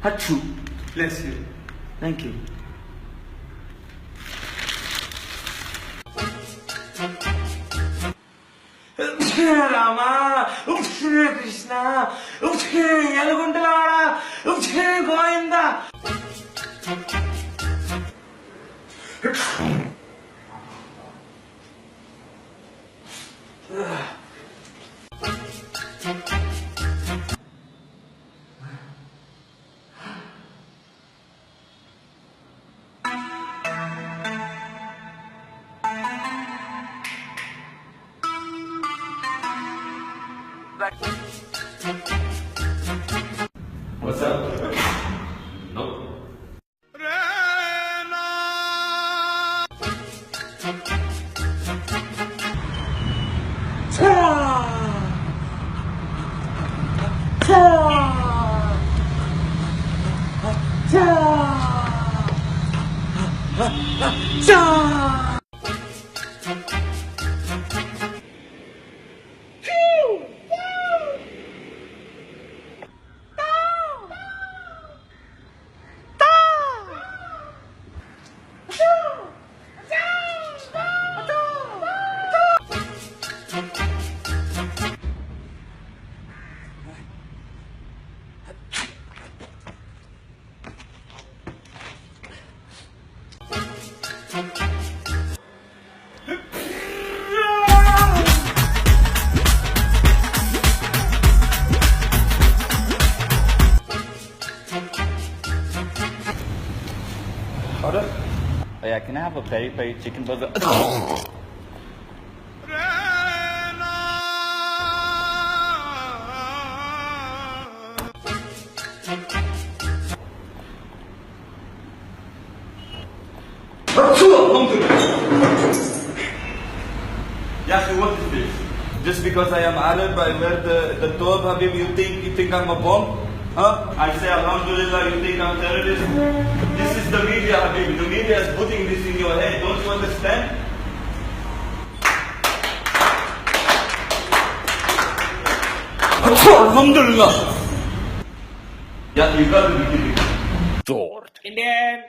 Hachu. Bless you. Thank you. Rama, Krishna, Yalagundalara, Goinda. What's up? No. Order? Oh yeah, can I have a peri peri chicken burger? Yahi, what is this? Just because I am Arab, I wear the tob, Habib, you think I'm a bomb? Huh? I say Alhamdulillah, you think I'm terrorist? This is the media, Habib. The media is putting this in your head. Don't you understand? Alhamdulillah. Yeah, you got to be kidding. Indian.